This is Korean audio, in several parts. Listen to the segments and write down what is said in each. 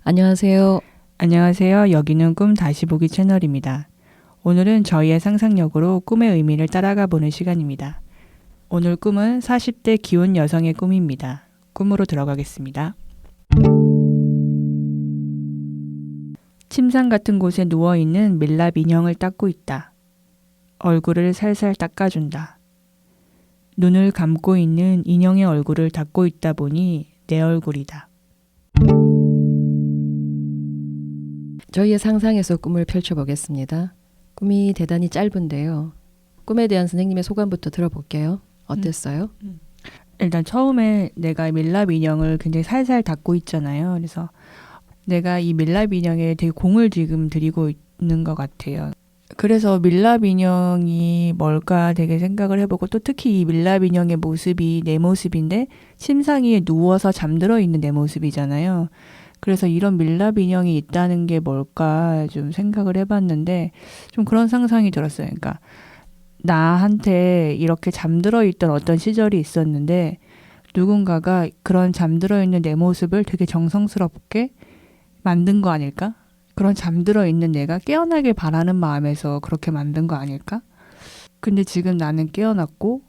안녕하세요. 안녕하세요. 여기는 꿈 다시 보기 채널입니다. 오늘은 저희의 상상력으로 꿈의 의미를 따라가 보는 시간입니다. 오늘 꿈은 40대 기혼 여성의 꿈입니다. 꿈으로 들어가겠습니다. 침상 같은 곳에 누워있는 밀랍 인형을 닦고 있다. 얼굴을 살살 닦아준다. 눈을 감고 있는 인형의 얼굴을 닦고 있다 보니 내 얼굴이다. 저희의 상상에서 꿈을 펼쳐보겠습니다. 꿈이 대단히 짧은데요. 꿈에 대한 선생님의 소감부터 들어볼게요. 어땠어요? 일단 처음에 내가 밀랍 인형을 굉장히 살살 닦고 있잖아요. 그래서 내가 이 밀랍 인형에 되게 공을 지금 들이고 있는 것 같아요. 그래서 밀랍 인형이 뭘까 되게 생각을 해보고, 또 특히 이 밀랍 인형의 모습이 내 모습인데 침상 위에 누워서 잠들어 있는 내 모습이잖아요. 그래서 이런 밀랍 인형이 있다는 게 뭘까 좀 생각을 해봤는데, 좀 그런 상상이 들었어요. 그러니까 나한테 이렇게 잠들어 있던 어떤 시절이 있었는데 누군가가 그런 잠들어 있는 내 모습을 되게 정성스럽게 만든 거 아닐까? 그런 잠들어 있는 내가 깨어나길 바라는 마음에서 그렇게 만든 거 아닐까? 근데 지금 나는 깨어났고,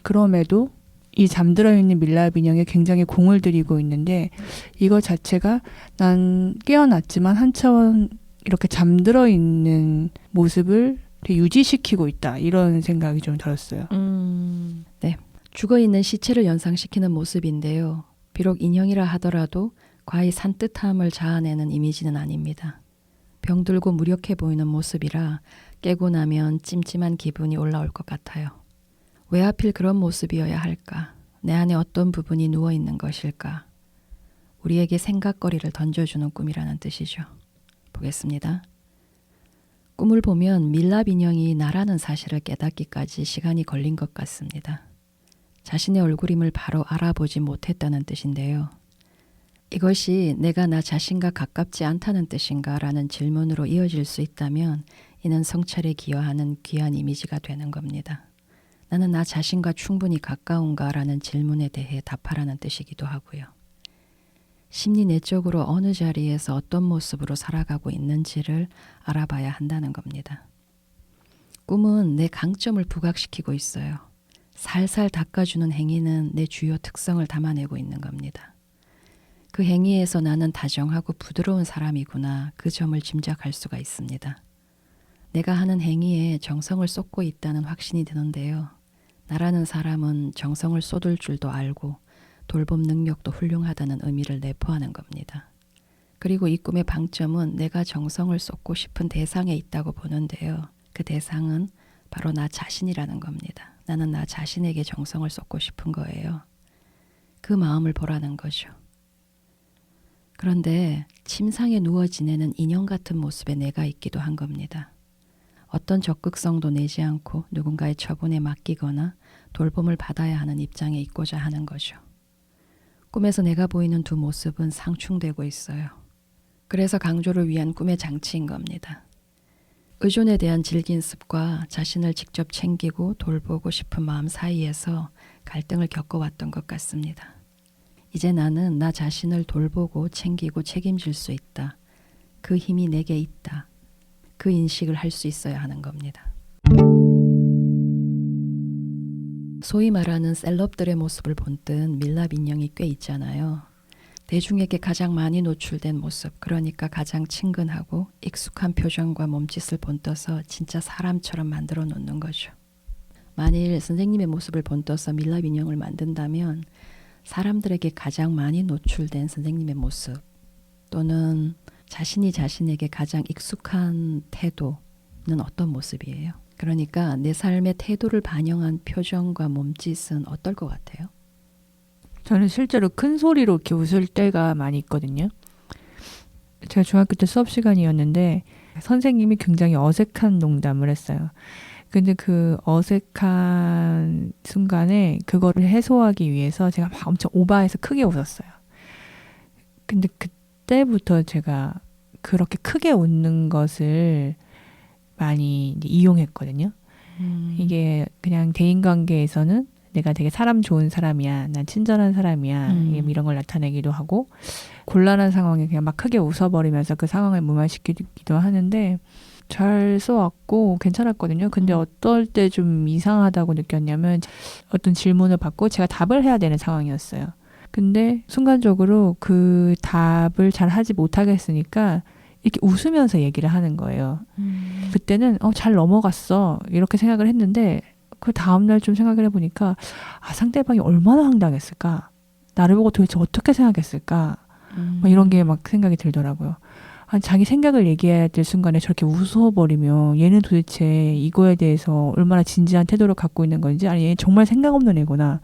그럼에도 이 잠들어 있는 밀랍 인형에 굉장히 공을 들이고 있는데, 이거 자체가 난 깨어났지만 한 차원 이렇게 잠들어 있는 모습을 되게 유지시키고 있다, 이런 생각이 좀 들었어요. 네. 죽어있는 시체를 연상시키는 모습인데요. 비록 인형이라 하더라도 과히 산뜻함을 자아내는 이미지는 아닙니다. 병들고 무력해 보이는 모습이라 깨고 나면 찜찜한 기분이 올라올 것 같아요. 왜 하필 그런 모습이어야 할까? 내 안에 어떤 부분이 누워있는 것일까? 우리에게 생각거리를 던져주는 꿈이라는 뜻이죠. 보겠습니다. 꿈을 보면 밀랍 인형이 나라는 사실을 깨닫기까지 시간이 걸린 것 같습니다. 자신의 얼굴임을 바로 알아보지 못했다는 뜻인데요. 이것이 내가 나 자신과 가깝지 않다는 뜻인가 라는 질문으로 이어질 수 있다면 이는 성찰에 기여하는 귀한 이미지가 되는 겁니다. 나는 나 자신과 충분히 가까운가 라는 질문에 대해 답하라는 뜻이기도 하고요. 심리 내적으로 어느 자리에서 어떤 모습으로 살아가고 있는지를 알아봐야 한다는 겁니다. 꿈은 내 강점을 부각시키고 있어요. 살살 닦아주는 행위는 내 주요 특성을 담아내고 있는 겁니다. 그 행위에서 나는 다정하고 부드러운 사람이구나, 그 점을 짐작할 수가 있습니다. 내가 하는 행위에 정성을 쏟고 있다는 확신이 드는데요. 나라는 사람은 정성을 쏟을 줄도 알고 돌봄 능력도 훌륭하다는 의미를 내포하는 겁니다. 그리고 이 꿈의 방점은 내가 정성을 쏟고 싶은 대상에 있다고 보는데요. 그 대상은 바로 나 자신이라는 겁니다. 나는 나 자신에게 정성을 쏟고 싶은 거예요. 그 마음을 보라는 거죠. 그런데 침상에 누워 지내는 인형 같은 모습의 내가 있기도 한 겁니다. 어떤 적극성도 내지 않고 누군가의 처분에 맡기거나 돌봄을 받아야 하는 입장에 있고자 하는 거죠. 꿈에서 내가 보이는 두 모습은 상충되고 있어요. 그래서 강조를 위한 꿈의 장치인 겁니다. 의존에 대한 질긴 습과 자신을 직접 챙기고 돌보고 싶은 마음 사이에서 갈등을 겪어왔던 것 같습니다. 이제 나는 나 자신을 돌보고 챙기고 책임질 수 있다. 그 힘이 내게 있다. 그 인식을 할 수 있어야 하는 겁니다. 소위 말하는 셀럽들의 모습을 본뜬 밀랍 인형이 꽤 있잖아요. 대중에게 가장 많이 노출된 모습, 그러니까 가장 친근하고 익숙한 표정과 몸짓을 본떠서 진짜 사람처럼 만들어 놓는 거죠. 만일 선생님의 모습을 본떠서 밀랍 인형을 만든다면 사람들에게 가장 많이 노출된 선생님의 모습, 또는 자신이 자신에게 가장 익숙한 태도는 어떤 모습이에요? 그러니까 내 삶의 태도를 반영한 표정과 몸짓은 어떨 것 같아요? 저는 실제로 큰 소리로 이렇게 웃을 때가 많이 있거든요. 제가 중학교 때 수업 시간이었는데 선생님이 굉장히 어색한 농담을 했어요. 근데 그 어색한 순간에 그거를 해소하기 위해서 제가 막 엄청 오버해서 크게 웃었어요. 근데 그때부터 제가 그렇게 크게 웃는 것을 많이 이제 이용했거든요. 이게 그냥 대인관계에서는 내가 되게 사람 좋은 사람이야, 난 친절한 사람이야, 이런 걸 나타내기도 하고, 곤란한 상황에 그냥 막 크게 웃어버리면서 그 상황을 무마시키기도 하는데 잘 써왔고 괜찮았거든요. 근데 어떨 때 좀 이상하다고 느꼈냐면 어떤 질문을 받고 제가 답을 해야 되는 상황이었어요. 근데 순간적으로 그 답을 잘 하지 못하겠으니까 이렇게 웃으면서 얘기를 하는 거예요. 그때는 잘 넘어갔어 이렇게 생각을 했는데 그 다음날 좀 생각을 해보니까 상대방이 얼마나 황당했을까, 나를 보고 도대체 어떻게 생각했을까, 막 이런 게 막 생각이 들더라고요. 아니, 자기 생각을 얘기해야 될 순간에 저렇게 웃어버리면 얘는 도대체 이거에 대해서 얼마나 진지한 태도를 갖고 있는 건지, 아니 얘 정말 생각 없는 애구나,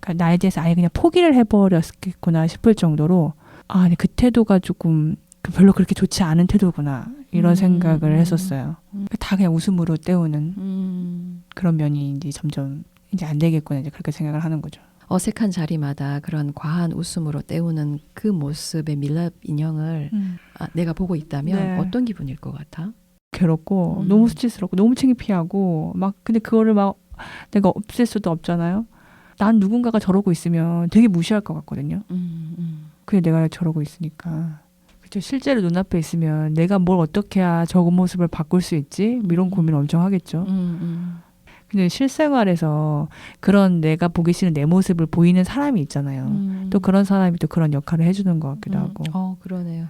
그러니까 나에 대해서 아예 그냥 포기를 해버렸겠구나 싶을 정도로 근데 그 태도가 조금 별로 그렇게 좋지 않은 태도구나 이런 생각을 했었어요. 다 그냥 웃음으로 때우는 그런 면이 이제 점점 이제 안 되겠구나 이제 그렇게 생각을 하는 거죠. 어색한 자리마다 그런 과한 웃음으로 때우는 그 모습의 밀랍 인형을 내가 보고 있다면 네. 어떤 기분일 것 같아? 괴롭고 너무 수치스럽고 너무 창피하고 막 근데 그거를 막 내가 없앨 수도 없잖아요. 난 누군가가 저러고 있으면 되게 무시할 것 같거든요. 그게 내가 저러고 있으니까. 그쵸, 실제로 눈앞에 있으면 내가 뭘 어떻게 해야 저 모습을 바꿀 수 있지? 이런 고민을 엄청 하겠죠. 근데 실생활에서 그런 내가 보기 싫은 내 모습을 보이는 사람이 있잖아요. 또 그런 사람이 또 그런 역할을 해주는 것 같기도 하고. 그러네요.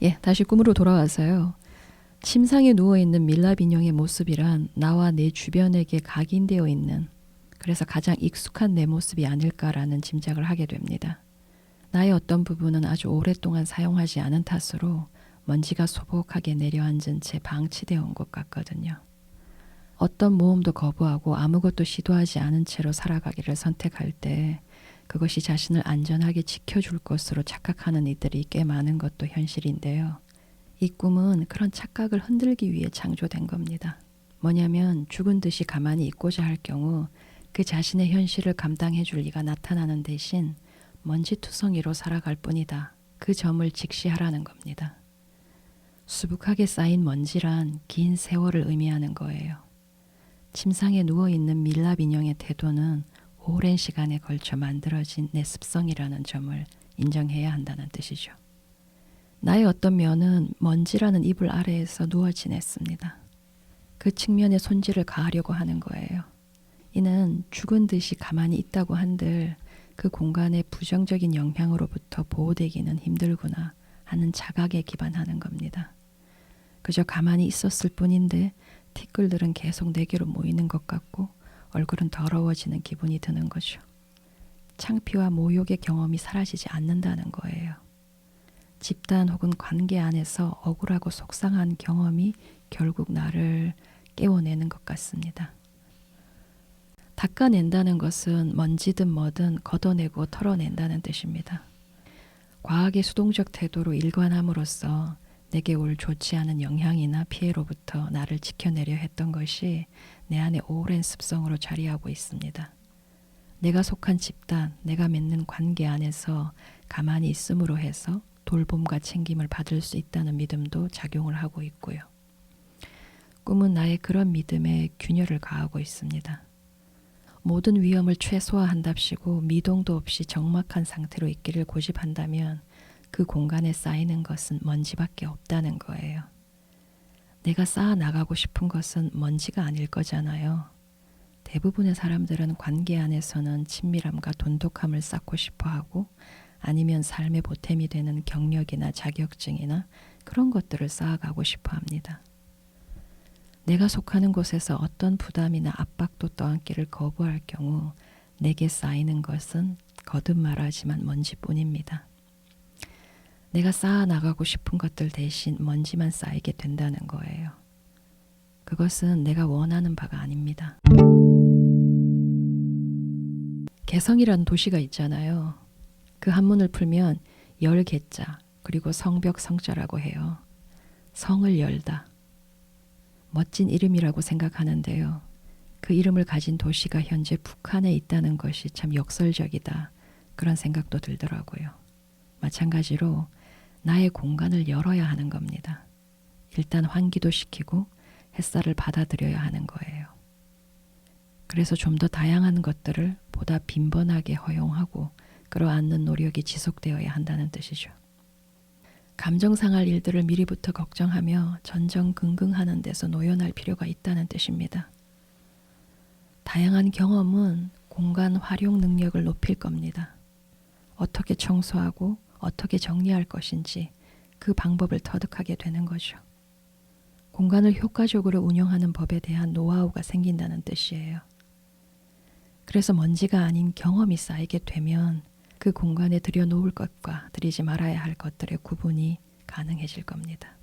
예, 다시 꿈으로 돌아와서요. 침상에 누워있는 밀랍 인형의 모습이란 나와 내 주변에게 각인되어 있는, 그래서 가장 익숙한 내 모습이 아닐까라는 짐작을 하게 됩니다. 나의 어떤 부분은 아주 오랫동안 사용하지 않은 탓으로 먼지가 소복하게 내려앉은 채 방치되어 온 것 같거든요. 어떤 모험도 거부하고 아무것도 시도하지 않은 채로 살아가기를 선택할 때 그것이 자신을 안전하게 지켜줄 것으로 착각하는 이들이 꽤 많은 것도 현실인데요. 이 꿈은 그런 착각을 흔들기 위해 창조된 겁니다. 뭐냐면 죽은 듯이 가만히 있고자 할 경우 그 자신의 현실을 감당해 줄 리가 나타나는 대신 먼지투성이로 살아갈 뿐이다. 그 점을 직시하라는 겁니다. 수북하게 쌓인 먼지란 긴 세월을 의미하는 거예요. 침상에 누워있는 밀랍 인형의 태도는 오랜 시간에 걸쳐 만들어진 내 습성이라는 점을 인정해야 한다는 뜻이죠. 나의 어떤 면은 먼지라는 이불 아래에서 누워 지냈습니다. 그 측면의 손질을 가하려고 하는 거예요. 이는 죽은 듯이 가만히 있다고 한들 그 공간의 부정적인 영향으로부터 보호되기는 힘들구나 하는 자각에 기반하는 겁니다. 그저 가만히 있었을 뿐인데 티끌들은 계속 내게로 모이는 것 같고 얼굴은 더러워지는 기분이 드는 거죠. 창피와 모욕의 경험이 사라지지 않는다는 거예요. 집단 혹은 관계 안에서 억울하고 속상한 경험이 결국 나를 깨워내는 것 같습니다. 닦아낸다는 것은 먼지든 뭐든 걷어내고 털어낸다는 뜻입니다. 과학의 수동적 태도로 일관함으로써 내게 올 좋지 않은 영향이나 피해로부터 나를 지켜내려 했던 것이 내 안에 오랜 습성으로 자리하고 있습니다. 내가 속한 집단, 내가 맺는 관계 안에서 가만히 있음으로 해서 돌봄과 챙김을 받을 수 있다는 믿음도 작용을 하고 있고요. 꿈은 나의 그런 믿음에 균열을 가하고 있습니다. 모든 위험을 최소화한답시고 미동도 없이 적막한 상태로 있기를 고집한다면 그 공간에 쌓이는 것은 먼지밖에 없다는 거예요. 내가 쌓아 나가고 싶은 것은 먼지가 아닐 거잖아요. 대부분의 사람들은 관계 안에서는 친밀함과 돈독함을 쌓고 싶어 하고 아니면 삶의 보탬이 되는 경력이나 자격증이나 그런 것들을 쌓아가고 싶어 합니다. 내가 속하는 곳에서 어떤 부담이나 압박도 떠안기를 거부할 경우 내게 쌓이는 것은 거듭 말하지만 먼지뿐입니다. 내가 쌓아 나가고 싶은 것들 대신 먼지만 쌓이게 된다는 거예요. 그것은 내가 원하는 바가 아닙니다. 개성이라는 도시가 있잖아요. 그 한문을 풀면 열개자 그리고 성벽 성자라고 해요. 성을 열다. 멋진 이름이라고 생각하는데요. 그 이름을 가진 도시가 현재 북한에 있다는 것이 참 역설적이다. 그런 생각도 들더라고요. 마찬가지로 나의 공간을 열어야 하는 겁니다. 일단 환기도 시키고 햇살을 받아들여야 하는 거예요. 그래서 좀 더 다양한 것들을 보다 빈번하게 허용하고 끌어안는 노력이 지속되어야 한다는 뜻이죠. 감정 상할 일들을 미리부터 걱정하며 전전긍긍하는 데서 노연할 필요가 있다는 뜻입니다. 다양한 경험은 공간 활용 능력을 높일 겁니다. 어떻게 청소하고 어떻게 정리할 것인지 그 방법을 터득하게 되는 거죠. 공간을 효과적으로 운영하는 법에 대한 노하우가 생긴다는 뜻이에요. 그래서 먼지가 아닌 경험이 쌓이게 되면 그 공간에 들여놓을 것과 들이지 말아야 할 것들의 구분이 가능해질 겁니다.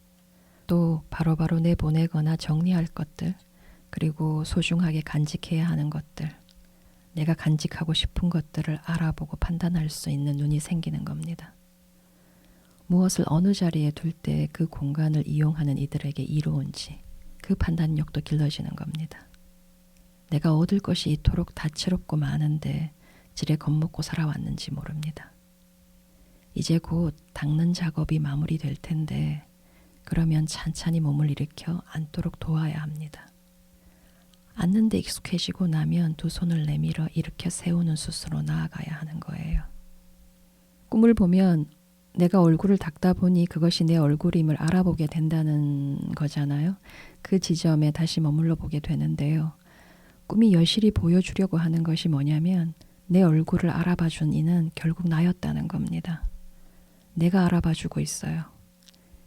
또 바로바로 내보내거나 정리할 것들, 그리고 소중하게 간직해야 하는 것들, 내가 간직하고 싶은 것들을 알아보고 판단할 수 있는 눈이 생기는 겁니다. 무엇을 어느 자리에 둘 때 그 공간을 이용하는 이들에게 이로운지 그 판단력도 길러지는 겁니다. 내가 얻을 것이 이토록 다채롭고 많은데 지레 겁먹고 살아왔는지 모릅니다. 이제 곧 닦는 작업이 마무리될 텐데 그러면 찬찬히 몸을 일으켜 앉도록 도와야 합니다. 앉는 데 익숙해지고 나면 두 손을 내밀어 일으켜 세우는 수순으로 나아가야 하는 거예요. 꿈을 보면 내가 얼굴을 닦다 보니 그것이 내 얼굴임을 알아보게 된다는 거잖아요. 그 지점에 다시 머물러 보게 되는데요. 꿈이 여실히 보여주려고 하는 것이 뭐냐면 내 얼굴을 알아봐준 이는 결국 나였다는 겁니다. 내가 알아봐주고 있어요.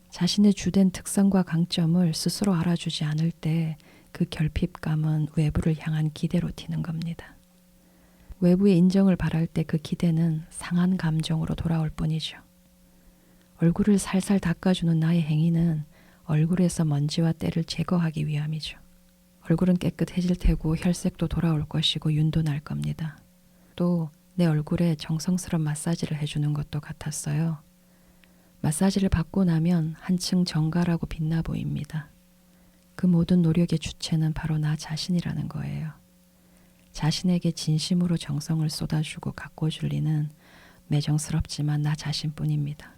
자신의 주된 특성과 강점을 스스로 알아주지 않을 때 그 결핍감은 외부를 향한 기대로 튀는 겁니다. 외부의 인정을 바랄 때 그 기대는 상한 감정으로 돌아올 뿐이죠. 얼굴을 살살 닦아주는 나의 행위는 얼굴에서 먼지와 때를 제거하기 위함이죠. 얼굴은 깨끗해질 테고 혈색도 돌아올 것이고 윤도 날 겁니다. 또 내 얼굴에 정성스러운 마사지를 해주는 것도 같았어요. 마사지를 받고 나면 한층 정갈하고 빛나 보입니다. 그 모든 노력의 주체는 바로 나 자신이라는 거예요. 자신에게 진심으로 정성을 쏟아주고 가꿔줄 리는 매정스럽지만 나 자신뿐입니다.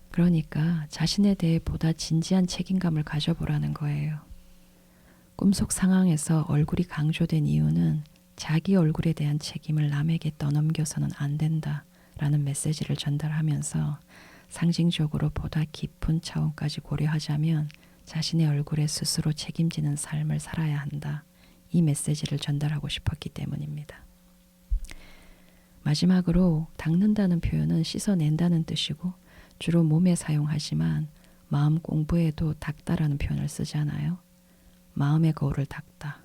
그러니까 자신에 대해 보다 진지한 책임감을 가져보라는 거예요. 꿈속 상황에서 얼굴이 강조된 이유는 자기 얼굴에 대한 책임을 남에게 떠넘겨서는 안 된다라는 메시지를 전달하면서 상징적으로 보다 깊은 차원까지 고려하자면 자신의 얼굴에 스스로 책임지는 삶을 살아야 한다. 이 메시지를 전달하고 싶었기 때문입니다. 마지막으로 닦는다는 표현은 씻어낸다는 뜻이고 주로 몸에 사용하지만 마음 공부에도 닦다라는 표현을 쓰잖아요. 마음의 거울을 닦다,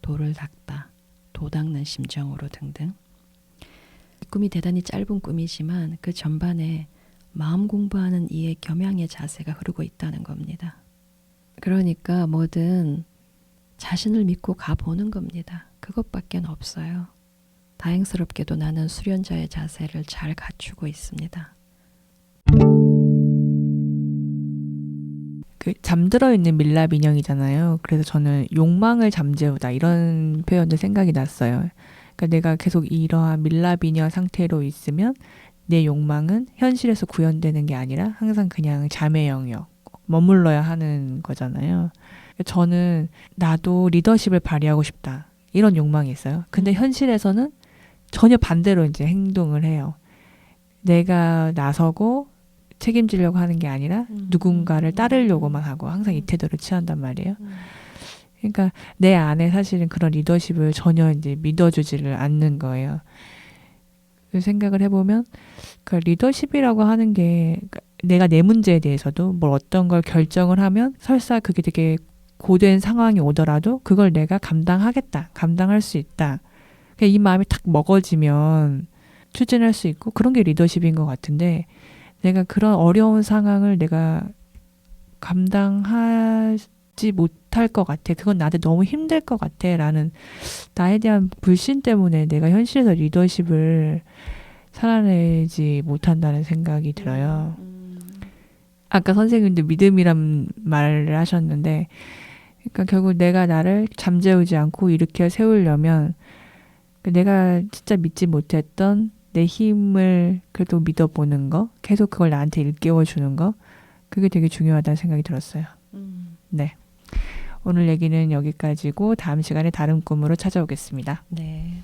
돌을 닦다, 도 닦는 심정으로 등등. 이 꿈이 대단히 짧은 꿈이지만 그 전반에 마음 공부하는 이의 겸양의 자세가 흐르고 있다는 겁니다. 그러니까 뭐든 자신을 믿고 가보는 겁니다. 그것밖에 없어요. 다행스럽게도 나는 수련자의 자세를 잘 갖추고 있습니다. 그 잠들어 있는 밀랍 인형이잖아요. 그래서 저는 욕망을 잠재우다 이런 표현도 생각이 났어요. 그러니까 내가 계속 이러한 밀랍 인형 상태로 있으면 내 욕망은 현실에서 구현되는 게 아니라 항상 그냥 잠의 영역 머물러야 하는 거잖아요. 저는 나도 리더십을 발휘하고 싶다 이런 욕망이 있어요. 근데 현실에서는 전혀 반대로 이제 행동을 해요. 내가 나서고 책임지려고 하는 게 아니라 누군가를 따르려고만 하고 항상 이 태도를 취한단 말이에요. 그러니까 내 안에 사실은 그런 리더십을 전혀 이제 믿어주지를 않는 거예요. 그 생각을 해보면 그 리더십이라고 하는 게 내가 내 문제에 대해서도 뭘 어떤 걸 결정을 하면 설사 그게 되게 고된 상황이 오더라도 그걸 내가 감당하겠다, 감당할 수 있다. 이 마음이 탁 먹어지면 추진할 수 있고 그런 게 리더십인 것 같은데 내가 그런 어려운 상황을 내가 감당하지 못할 것 같아. 그건 나한테 너무 힘들 것 같아. 라는 나에 대한 불신 때문에 내가 현실에서 리더십을 살아내지 못한다는 생각이 들어요. 아까 선생님도 믿음이란 말을 하셨는데 그러니까 결국 내가 나를 잠재우지 않고 일으켜 세우려면 내가 진짜 믿지 못했던 내 힘을 그래도 믿어보는 거, 계속 그걸 나한테 일깨워주는 거, 그게 되게 중요하다는 생각이 들었어요. 네. 오늘 얘기는 여기까지고 다음 시간에 다른 꿈으로 찾아오겠습니다. 네.